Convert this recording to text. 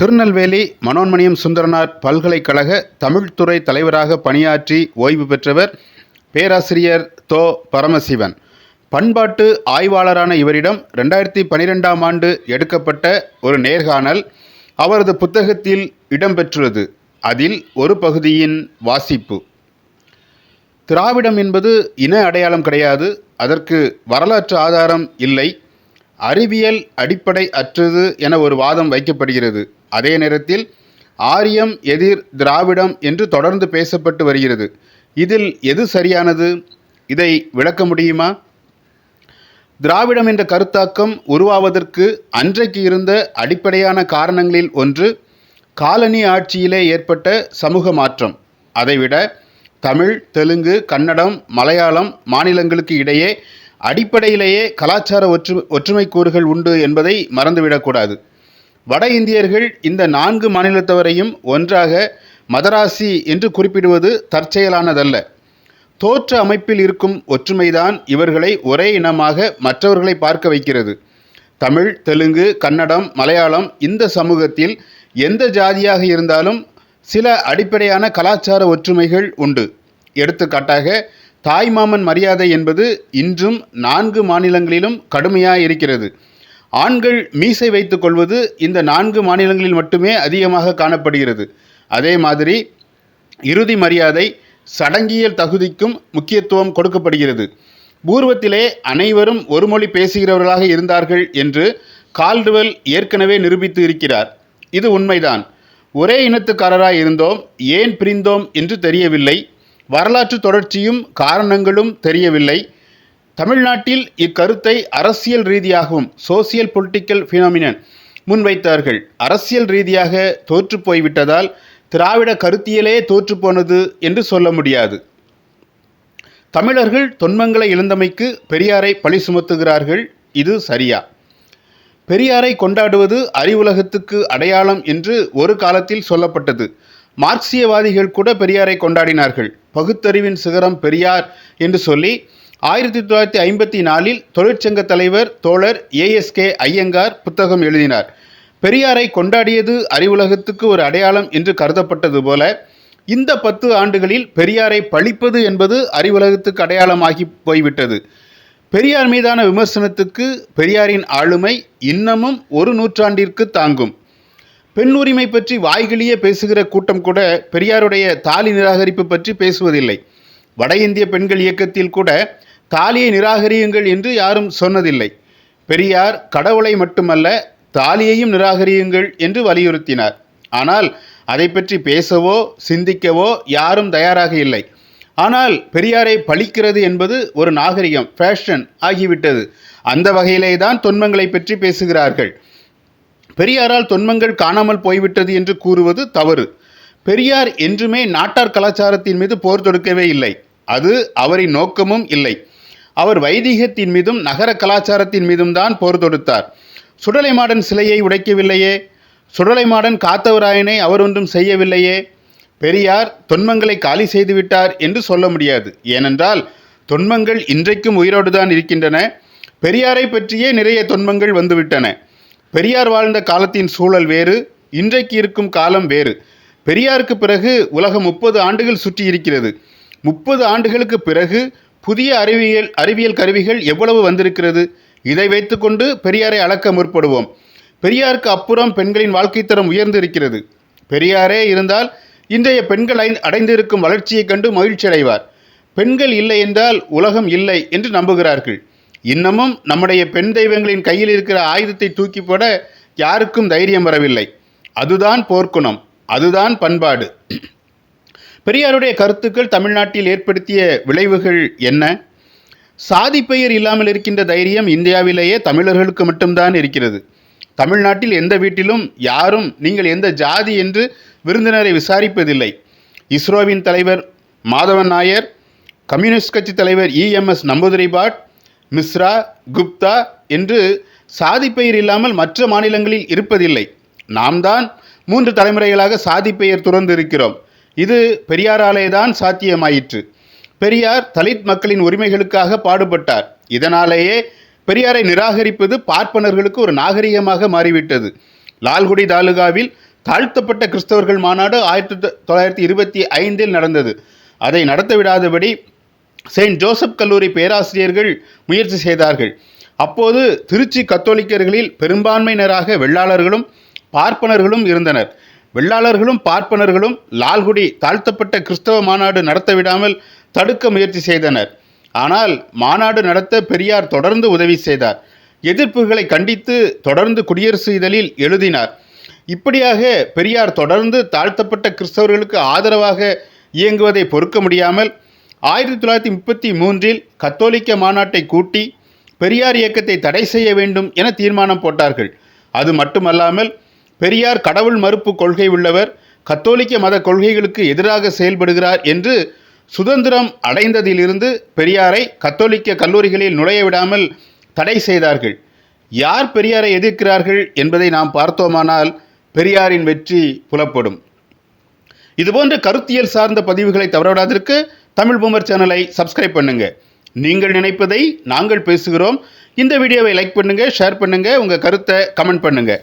திருநெல்வேலி மனோன்மணியம் சுந்தரனார் பல்கலைக்கழக தமிழ்துறை தலைவராக பணியாற்றி ஓய்வு பெற்றவர் பேராசிரியர் தோ. பரமசிவன். பண்பாட்டு ஆய்வாளரான இவரிடம் 2012ஆம் ஆண்டு எடுக்கப்பட்ட ஒரு நேர்காணல் அவரது புத்தகத்தில் இடம்பெற்றுள்ளது. அதில் ஒரு பகுதியின் வாசிப்பு. திராவிடம் என்பது இன அடையாளம் கிடையாது. அதற்கு வரலாற்று ஆதாரம் இல்லை. அறிவியல் அடிப்படை அற்றது என ஒரு வாதம் வைக்கப்படுகிறது. அதே நேரத்தில் ஆரியம் எதிர் திராவிடம் என்று தொடர்ந்து பேசப்பட்டு வருகிறது. இதில் எது சரியானது? இதை விளக்க முடியுமா? திராவிடம் என்ற கருத்தாக்கம் உருவாவதற்கு அன்றைக்கு இருந்த அடிப்படையான காரணங்களில் ஒன்று காலனி ஆட்சியிலே ஏற்பட்ட சமூக மாற்றம். அதைவிட தமிழ், தெலுங்கு, கன்னடம், மலையாளம் மாநிலங்களுக்கு இடையே அடிப்படையிலேயே கலாச்சார ஒற்றுமை கூறுகள் உண்டு என்பதை மறந்துவிடக்கூடாது. வட இந்தியர்கள் இந்த 4 மாநிலத்தவரையும் ஒன்றாக மதராசி என்று குறிப்பிடுவது தற்செயலானதல்ல. தோற்ற அமைப்பில் இருக்கும் ஒற்றுமைதான் இவர்களை ஒரே இனமாக மற்றவர்களை பார்க்க வைக்கிறது. தமிழ், தெலுங்கு, கன்னடம், மலையாளம் இந்த சமூகத்தில் எந்த ஜாதியாக இருந்தாலும் சில அடிப்படையான கலாச்சார ஒற்றுமைகள் உண்டு. எடுத்துக்காட்டாக தாய்மாமன் மரியாதை என்பது இன்றும் 4 மாநிலங்களிலும் கடுமையாக இருக்கிறது. ஆண்கள் மீசை வைத்துக் கொள்வது இந்த 4 மாநிலங்களில் மட்டுமே அதிகமாக காணப்படுகிறது. அதே மாதிரி இறுதி மரியாதை, சடங்கியல் தகுதிக்கும் முக்கியத்துவம் கொடுக்கப்படுகிறது. பூர்வத்திலே அனைவரும் ஒரு மொழி பேசுகிறவர்களாக இருந்தார்கள் என்று கால்டுவெல் ஏற்கனவே நிரூபித்து இருக்கிறார். இது உண்மைதான். ஒரே இனத்துக்காரராய் இருந்தோம், ஏன் பிரிந்தோம் என்று தெரியவில்லை. வரலாற்று தொடர்ச்சியும் காரணங்களும் தெரியவில்லை. தமிழ்நாட்டில் இக்கருத்தை அரசியல் ரீதியாகவும் சோசியல் பொலிட்டிக்கல் ஃபினாமினன் முன்வைத்தார்கள். அரசியல் ரீதியாக தோற்று போய்விட்டதால் திராவிட கருத்தியலே தோற்றுப்போனது என்று சொல்ல முடியாது. தமிழர்கள் தொன்மங்களை இழந்தமைக்கு பெரியாரை பழி சுமத்துகிறார்கள். இது சரியா? பெரியாரை கொண்டாடுவது அறிவுலகத்துக்கு அடையாளம் என்று ஒரு காலத்தில் சொல்லப்பட்டது. மார்க்சியவாதிகள் கூட பெரியாரை கொண்டாடினார்கள். பகுத்தறிவின் சிகரம் பெரியார் என்று சொல்லி 1954இல் தொழிற்சங்க தலைவர் தோழர் ஏஎஸ்கே ஐயங்கார் புத்தகம் எழுதினார். பெரியாரை கொண்டாடியது அறிவுலகத்துக்கு ஒரு அடையாளம் என்று கருதப்பட்டது போல இந்த 10 ஆண்டுகளில் பெரியாரை பழிப்பது என்பது அறிவுலகத்துக்கு அடையாளமாகி போய்விட்டது. பெரியார் மீதான விமர்சனத்துக்கு பெரியாரின் ஆளுமை இன்னமும் ஒரு நூற்றாண்டிற்கு தாங்கும். பெண் உரிமை பற்றி வாய்களியே பேசுகிற கூட்டம் கூட பெரியாருடைய தாலி நிராகரிப்பு பற்றி பேசுவதில்லை. வட இந்திய பெண்கள் இயக்கத்தில் கூட தாலியை நிராகரியுங்கள் என்று யாரும் சொன்னதில்லை. பெரியார் கடவுளை மட்டுமல்ல தாலியையும் நிராகரியுங்கள் என்று வலியுறுத்தினார். ஆனால் அதை பற்றி பேசவோ சிந்திக்கவோ யாரும் தயாராக இல்லை. ஆனால் பெரியாரை பழிக்கிறது என்பது ஒரு நாகரிகம், ஃபேஷன் ஆகிவிட்டது. அந்த வகையிலே தான் தொன்மங்களை பற்றி பேசுகிறார்கள். பெரியாரால் தொன்மங்கள் காணாமல் போய்விட்டது என்று கூறுவது தவறு. பெரியார் என்றுமே நாட்டார் கலாச்சாரத்தின் மீது போர் தொடுக்கவே இல்லை. அது அவரின் நோக்கமும் இல்லை. அவர் வைதீகத்தின் மீதும் நகர கலாச்சாரத்தின் மீதும் தான் போர் தொடுத்தார். சுடலைமாடன் சிலையை உடைக்கவில்லையே. சுடலைமாடன் காத்தவராயனை அவர் ஒன்றும் செய்யவில்லையே. பெரியார் தொன்மங்களை காலி செய்துவிட்டார் என்று சொல்ல முடியாது. ஏனென்றால் தொன்மங்கள் இன்றைக்கும் உயிரோடு தான் இருக்கின்றன. பெரியாரை பற்றியே நிறைய தொன்மங்கள் வந்துவிட்டன. பெரியார் வாழ்ந்த காலத்தின் சூழல் வேறு, இன்றைக்கு இருக்கும் காலம் வேறு. பெரியாருக்கு பிறகு உலகம் 30 ஆண்டுகள் சுற்றி இருக்கிறது. 30 ஆண்டுகளுக்கு பிறகு புதிய அறிவியல் கருவிகள் எவ்வளவு வந்திருக்கிறது? இதை வைத்துக்கொண்டு பெரியாரை அளக்க முற்படுவோம். பெரியாருக்கு அப்புறம் பெண்களின் வாழ்க்கை தரம் உயர்ந்து இருக்கிறது. பெரியாரே இருந்தால் இன்றைய பெண்கள் அடைந்திருக்கும் வளர்ச்சியை கண்டு மகிழ்ச்சி அடைவார். பெண்கள் இல்லை என்றால் உலகம் இல்லை என்று நம்புகிறார்கள். இன்னமும் நம்முடைய பெண் தெய்வங்களின் கையில் இருக்கிற ஆயுதத்தை தூக்கி போட யாருக்கும் தைரியம் வரவில்லை. அதுதான் போர்க்குணம், அதுதான் பண்பாடு. பெரியாருடைய கருத்துக்கள் தமிழ்நாட்டில் ஏற்படுத்திய விளைவுகள் என்ன? சாதி பெயர் இல்லாமல் இருக்கின்ற தைரியம் இந்தியாவிலேயே தமிழர்களுக்கு மட்டும்தான் இருக்கிறது. தமிழ்நாட்டில் எந்த வீட்டிலும் யாரும் நீங்கள் எந்த ஜாதி என்று விருந்தினரை விசாரிப்பதில்லை. இஸ்ரோவின் தலைவர் மாதவன் நாயர், கம்யூனிஸ்ட் கட்சி தலைவர் EMS நம்பூதிரிபாட், மிஸ்ரா, குப்தா என்று சாதி பெயர் இல்லாமல் மற்ற மாநிலங்களில் இருப்பதில்லை. நாம் தான் 3 தலைமுறைகளாக சாதி பெயர் துறந்து இருக்கிறோம். இது பெரியாராலே தான் சாத்தியமாயிற்று. பெரியார் தலித் மக்களின் உரிமைகளுக்காக பாடுபட்டார். இதனாலேயே பெரியாரை நிராகரிப்பது பார்ப்பனர்களுக்கு ஒரு நாகரிகமாக மாறிவிட்டது. லால்குடி தாலுகாவில் தாழ்த்தப்பட்ட கிறிஸ்தவர்கள் மாநாடு 1925 நடந்தது. அதை நடத்த விடாதபடி செயின்ட் ஜோசப் கல்லூரி பேராசிரியர்கள் முயற்சி செய்தார்கள். அப்போது திருச்சி கத்தோலிக்கர்களில் பெரும்பான்மையினராக வெள்ளாளர்களும் பார்ப்பனர்களும் இருந்தனர். வெள்ளாளர்களும் பார்ப்பனர்களும் லால்குடி தாழ்த்தப்பட்ட கிறிஸ்தவ மாநாடு நடத்த விடாமல் தடுக்க முயற்சி செய்தனர். ஆனால் மாநாடு நடத்த பெரியார் தொடர்ந்து உதவி செய்தார். எதிர்ப்புகளை கண்டித்து தொடர்ந்து குடியரசு இதழில் எழுதினார். இப்படியாக பெரியார் தொடர்ந்து தாழ்த்தப்பட்ட கிறிஸ்தவர்களுக்கு ஆதரவாக இயங்குவதை பொறுக்க முடியாமல் 1933 கத்தோலிக்க மாநாட்டை கூட்டி பெரியார் இயக்கத்தை தடை செய்ய வேண்டும் என தீர்மானம் போட்டார்கள். அது மட்டுமல்லாமல் பெரியார் கடவுள் மறுப்பு கொள்கை உள்ளவர், கத்தோலிக்க மத கொள்கைகளுக்கு எதிராக செயல்படுகிறார் என்று சுதந்திரம் அடைந்ததிலிருந்து பெரியாரை கத்தோலிக்க கல்லூரிகளில் நுழைய விடாமல் தடை செய்தார்கள். யார் பெரியாரை எதிர்க்கிறார்கள் என்பதை நாம் பார்த்தோமானால் பெரியாரின் வெற்றி புலப்படும். இதுபோன்ற கருத்தியல் சார்ந்த பதிவுகளை தவறவிடாதற்கு தமிழ் பூமர் சேனலை சப்ஸ்கிரைப் பண்ணுங்க. நீங்கள் நினைப்பதை நாங்கள் பேசுகிறோம். இந்த வீடியோவை லைக் பண்ணுங்க, ஷேர் பண்ணுங்க, உங்க கருத்தை கமெண்ட் பண்ணுங்க.